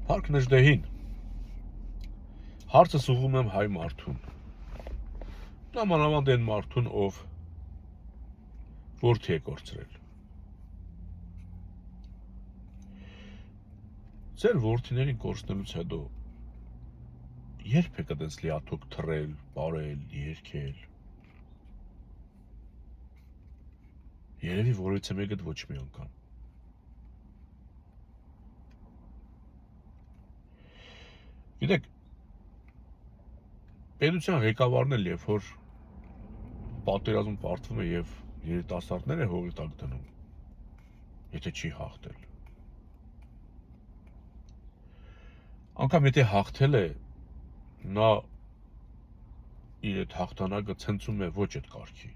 Հարկ նժդեհին, հարցս ուղում եմ հայ մարդուն, նամանավանդ են մարդուն, ով որդի է կորցրել։ Ձեր որդիներին կորցնելուց հետո երբ եք այդպես լիաթոք թռել, պարել, երգել։ Երևի որից մեկդ ոչ մի անգամ։ Գիտեք, պետության ղեկավարն էլ երբ որ պատերազմ պարտվում է եւ երիտասարդները հողի տակ դնում, եթե չի հաղթել։ Անկամ եթե հաղթել է, նա իր այդ հաղթանակը ցնցում է ոչ այդ կարգի։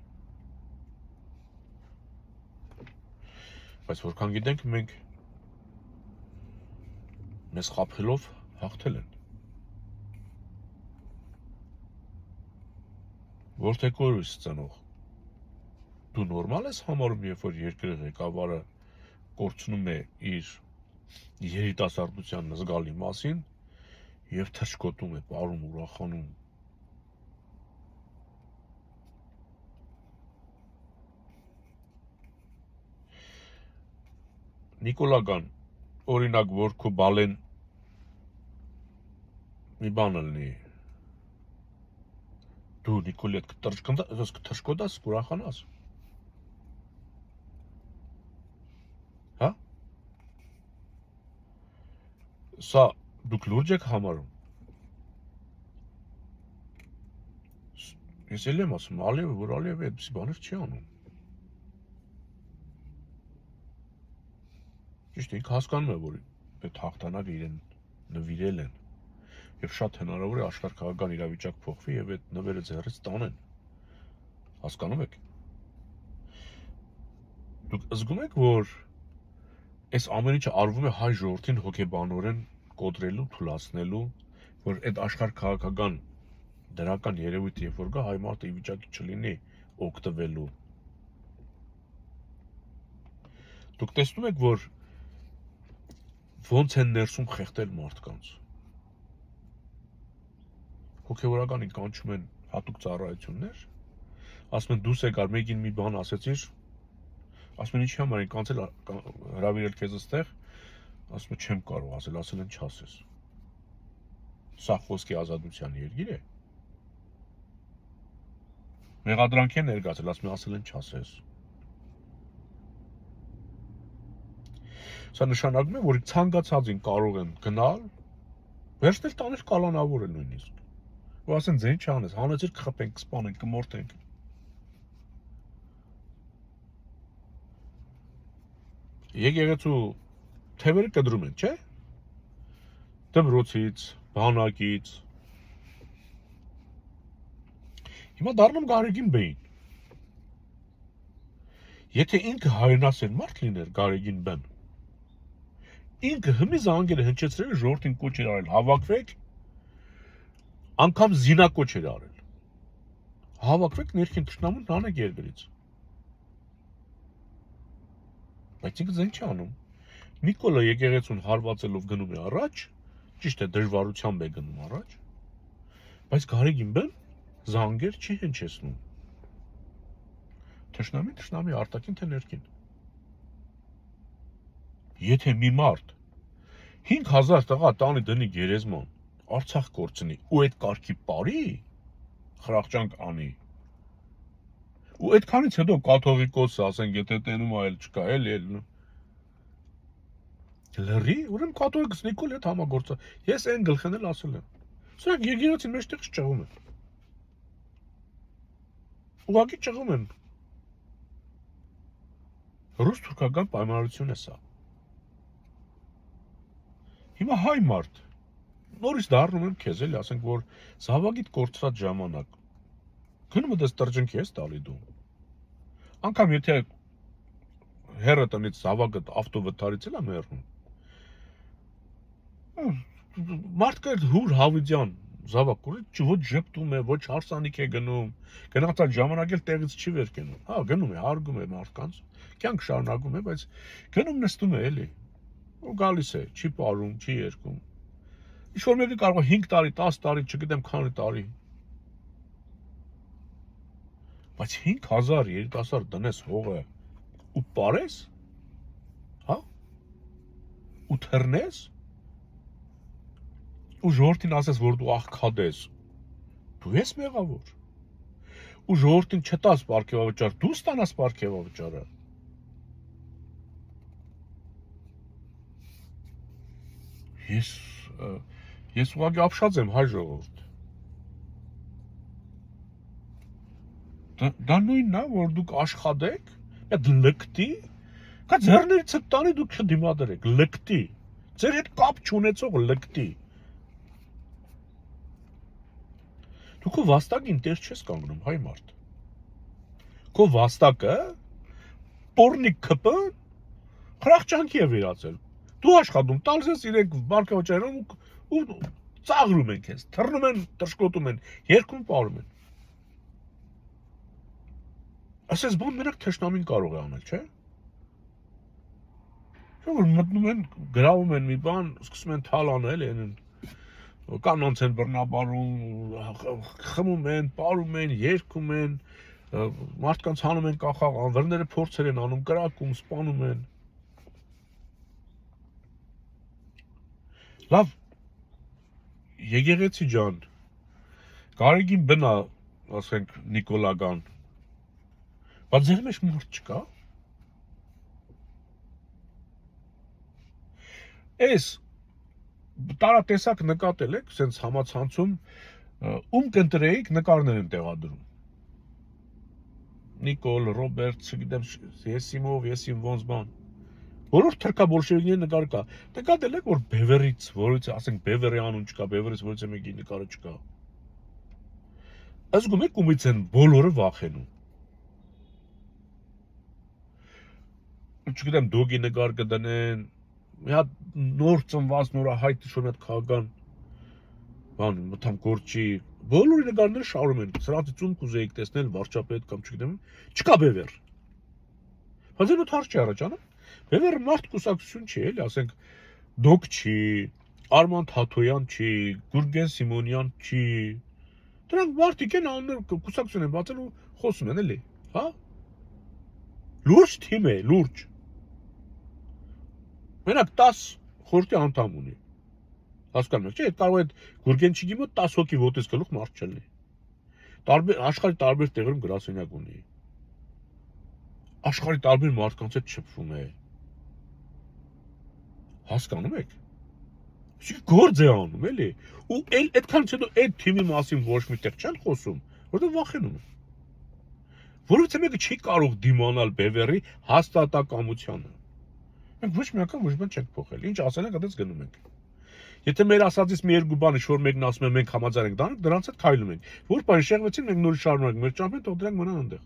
Բայց որքան գիտենք, մենք մեզ խաբելով հաղթել են։ Որդեկորույս ծնող, դու նորմալ ես համարում, երբ որ երկրի ղեկավարը կորցնում է իր երիտասարդության զգալի մասին եւ թռչկոտում է, պարում, ուրախանում։ Նիկոլագան, օրինակ, որ քո բալեն մի բան լինի, դու Նիկոլի հետ կթռչկոտաս, կուրախանաս։ Հա? Սա դուք լուրջ եք համարում։ Ես էլ եմ ասում, Ալիևը, որ Ալիևը այդպիսի բաներ չի անում։ Ճիշտ է, ինքը հասկանում է, որ այդ հաղթանակը իրեն նվիրել են եւ շատ հնարավոր է աշխարհքաղաքական իրավիճակ փոխվի եւ այդ նվերը ձեռից տանեն։ Հասկանում եք։ Դուք զգում եք, որ այս ամեն ինչը արվում է հայ ժողովրդին հոգեբանորեն կոտրելու, թուլացնելու, որ այդ աշխարհքաղաքական դրական երևույթը երբ որ գա, հայ մարդը ի վիճակի չլինի օգտվելու։ Դուք տեսնում եք, որ ոնց են ներսում խեղդել մարդկանց։ Հոգեվորականին կանչում են հատուկ ծառայություններ, ասում են դուրս եկար, մեկին մի բան ասեցիր, ասում են ինչի համար են կանցել հրավիրել քեզ այստեղ, ասում են չեմ կարող ասել, ասել են չասես։ Սա խոսքի ազատության երկիր է։ Մեղադրանք են ներկայացել, ասում են ասել են չասես։ Սա նշանակում է, որ ցանկացածին կարող են գնալ, վերցնել տանել կալանավորել նույնիսկ։ Ու ասեն ձեն չանես, հանեցիր կխփենք, կսպանենք, կմորթենք։ Եկեղեցու թևերը կդրում են, չէ՞։ Դմրոցից, բանակից։ Հիմա դառնում Գարեգին բեին։ Եթե ինքը հայրենասեր մարդ լիներ Գարեգին բեն, ինքը հմի զանգերը հնչեցրել ժողովրդին կոչ էր արել, հավաքվեք, անգամ զինակոչ էր արել։ Հավաքվեք ներքին թշնամուն հանեք երկրից։ Բայց ինքը ձեն չի անում։ Նիկոլը եկեղեցուն հարվածելով գնում է առաջ, ճիշտ է դժվարությամբ է գնում առաջ, բայց Գարեգին բեն զանգեր չի հնչեցնում։ Թշնամի արտաքին թե ներքին։ Եթե մի մարդ 5000 տղա տանի դնի գերեզման, Արցախ կորցնի ու այդ կարգի բարի խրախճանք անի։ Ու այդքանից հետո կաթողիկոսը ասենք, եթե տենում այլ չկա, էլ լրի, ուրեմն կաթողիկոս Նիկոլի հետ համագործա։ Ես այն գլխին էլ ասել եմ։ Սրանք եկեղեցին մեջտեղ չճղում են։ Ուղղակի ճղում են։ Ռուս-թուրքական պայմանավորություն է սա։ Հիմա հայ մարդ, նորից դառնում եմ քեզ էլի, ասենք, որ զավակիդ կորցրած ժամանակ, գնում ես տրճնքի ես տալի դու։ Անկամ եթե հերը տնից զավակդ ավտովթարից էլ է մեռնում, մարդկը հուր հավիդյան զավակ կորի, ոչ ժպտում է, ոչ հարսանիք է գնում, գնաց այդ ժամանակ էլ տեղից չի վեր կենում։ Հա, գնում է, հարգում է մարդկանց, կյանք շարունակում է, բայց գնում նստում է էլի։ Ու գալիս է, չի պարում, չի երգում։ Ինչ-որ մեկը կարող է 5 տարի, 10 տարի, չգիտեմ քանի տարի։ Բայց 5000 երիտասարդ դնես հողը ու պարես, հա? Ու թռնես, ու ժողովրդին ասես, որ դու աղքատ ես, դու ես մեղավոր։ Ու ժողովրդին չտաս պարգևավճար, դու ստանաս պարգևավճարը։ Ես ուղղակի ապշած եմ հայ ժողովուրդ։ Դա նույնն է, որ դուք աշխատեք, այդ լկտի, կա ձեռներից տանի դուք չդիմադրեք, լկտի, ձեր հետ կապ չունեցող լկտի։ Դու քո վաստակին տեր չես կանգնում, հայ մարդ։ Քո վաստակը պորնիկ քպը խրախճանքի է վերածել։ Դու աշխատում, տալիս ես իրենք բարգավաճարում ու ծաղրում են քեզ, թռնում են, տրշկոտում են, երգում պարում են։ Ասես բան մենակ թշնամին կարող է անել, չէ՞։ Չէ՞ որ մտնում են, գրավում են մի բան, սկսում են թալ անել, կանոնց են բռնաբարում, խմում են, պարում են, երգում են, մարդկանց հանում են կախաղ, անվերները փորձեր են անում, կրակում, սպանում են։ Լավ, եկեղեցի ջան, Գարեգին բնա, ասենք Նիկոլագան, բայց ձեր մեջ մարդ չկա։ Էս տարատեսակ նկատել եք, սենց համացանցում, ում կընտրեիք նկարներ են տեղադրում։ Նիկոլ, Ռոբերտ, չգիտեմ, եսիմով, եսիմ ոնց բան։ Որոշ թրքաբոլշևիկների նկար կա։ Նկատել եք, որ բևերից, որից ասենք բևերի անուն չկա, բևերից որից մեկի նկարը չկա։ Զգում եք ումից են բոլորը վախենում։ Չգիտեմ, դոգի նկար կդնեն, մի հատ նոր ծնված նորահայտ ինչ-որ մի հատ քաղաքական բան, մտամ գործի, բոլորի նկարները շարում են, սրանցից ում կուզեիք տեսնել վարչապետ կամ չգիտեմ, չկա բևեր։ Բայց այդ հարց չի առաջանում։ Բևերը մարդ կուսակցություն չի, էլի, ասենք դոկ չի, Արման Թաթոյան չի, Գուրգեն Սիմոնյան չի։ Դրանք մարդիկ են անուններ կուսակցություն են բացել ու խոսում են, էլի, հա։ Լուրջ թիմ է, լուրջ։ Մենակ 10 խորհրդի անդամ ունի։ Հասկանում եք, չէ՞, կարող է Գուրգեն չիգի մոտ 10 հոգի ոտից գլուխ մարդ չլինի։ Աշխարհի տարբեր տեղերում գրասենյակ ունի։ Աշխարհի տարբեր մարդկանց հետ շփվում է։ Հասկանում եք։ Իսկ գործ է անում, էլի։ Ու այդքան չդու այդ թիմի մասին ոչ մի տեղ չեն խոսում, որտեղ վախենում են։ Որովհետև մեկը չի կարող դիմանալ բևերի հաստատակամությանը։ Մենք ոչ մի անգամ ոչ բան չենք փոխել։ Ինչ ասել ենք, այդպես գնում ենք։ Եթե մեր ասածից մի երկու բան ինչ-որ մեկն ասում է, մենք համաձայն ենք դրանք, դրանց հետ քայլում ենք։ Որ բան շեղվեցին, մենք նորից շարունակենք մեր ճամփեն, թող դրանք մնան այնտեղ։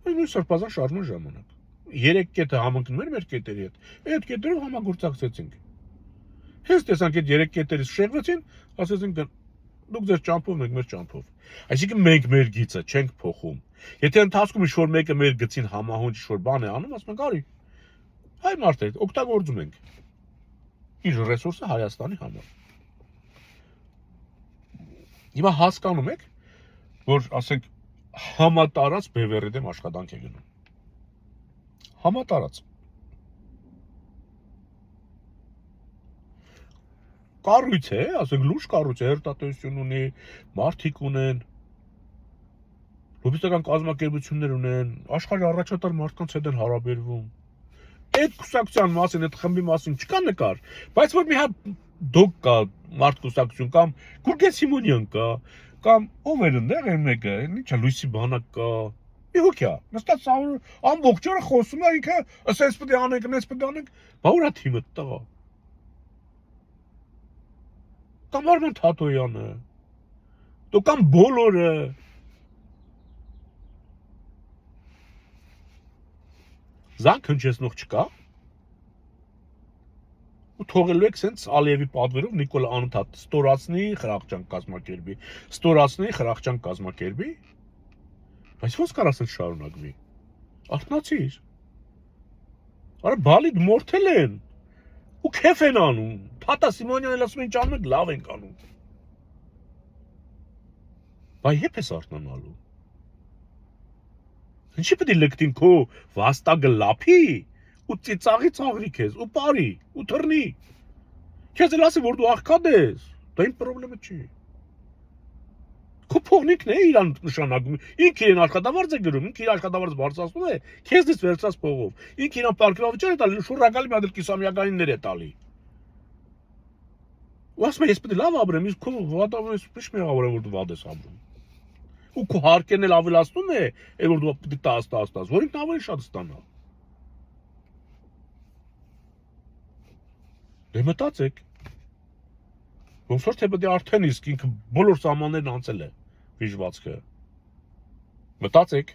Այն նույն սրբազան շարժման ժամանակ։ 3 կետը համընկնում էր մեր կետերի հետ։ Այդ կետերով համագործակցեցինք։ Հենց տեսանք այդ 3 կետերից շեղվեցին, ասեցինք դուք ձեր ճամփով, մենք մեր ճամփով։ Այսինքն մենք մեր գիծը չենք փոխում։ Եթե ընթացքում ինչ-որ մեկը մեր գծին համահունչ ինչ-որ բան է անում, ասում ենք արի։ Հայ մարդեր, օգտագործում ենք իր ռեսուրսը Հայաստանի համար։ Հիմա հասկանում եք, որ ասենք համատարած բևերի դեմ աշխատանք է գնում։ Համատարած։ Կառույց է, ասենք լուրջ կառույց է, հերթատեսություն ունի, մարդիկ ունեն, լոբիստական կազմակերպություններ ունեն, աշխարհի առաջատար մարդկանց հետ են հարաբերվում։ Այդ կուսակցության մասին, այդ խմբի մասին չկա նկար, բայց որ մի հատ դոկ կա մարդ կուսակցություն կամ Գուրգեն Սիմոնյան կա, կամ ով էր այնտեղ այն մեկը, ինչա Լույսի բանակ կա։ Մի հոգի է, նստած ամբողջ օրը խոսում է, ինքը ասես պետք է անենք, նես պետք է անենք, բա ուրա թիմը տղա։ Կամ Արման Թաթոյանը, դու կամ բոլորը։ Զանգ հնչեցնող չկա։ Ու թողելու եք սենց Ալիևի պատվերով Նիկոլ անընդհատ ստորացնի, խրախճանք կազմակերպի, ստորացնի, խրախճանք կազմակերպի։ Բայց ո՞նց կարա սենց շարունակվի։ Արթնացիր։ Արա բալիդ մորթել են։ Ու քեֆ են անում, Փաթա Սիմոնյանն ասում ինչ անում եք, լավ ենք անում։ Բայց երբ ես արթնանալու։ Ինչի՞ պետք է լկտին քո վաստակը լափի ու ծիծաղի ծաղրի քեզ ու բարի ու թռնի։ Քեզ էլ ասի որ դու աղքատ ես, դա իմ խնդրեմը չի։ Քո փողնիկն է իրան նշանակում։ Ինքը իրեն աշխատավարձ է գրում, ինքը իր աշխատավարձը բարձրացնում է, քեզից վերցրած փողով։ Ինքը իրան պարկրավճար է տալի, շուրակալի մի հատ կիսամյակայիններ է տալի։ Ու ասում է ես պետք է լավ ապրեմ, իսկ քո վատավը ինչ մեղավոր է որ դու վատ ես ապրում։ Ու քո հարկերն էլ ավելացնում է, որ դու պետք է 10, որ ինքն ավելի շատ ստանա։ Դե մտածեք։ Ոնց որ թե պետք է արդեն իսկ ինքը բոլոր սահմաններն անցել է վիժվածքը։ Մտածեք։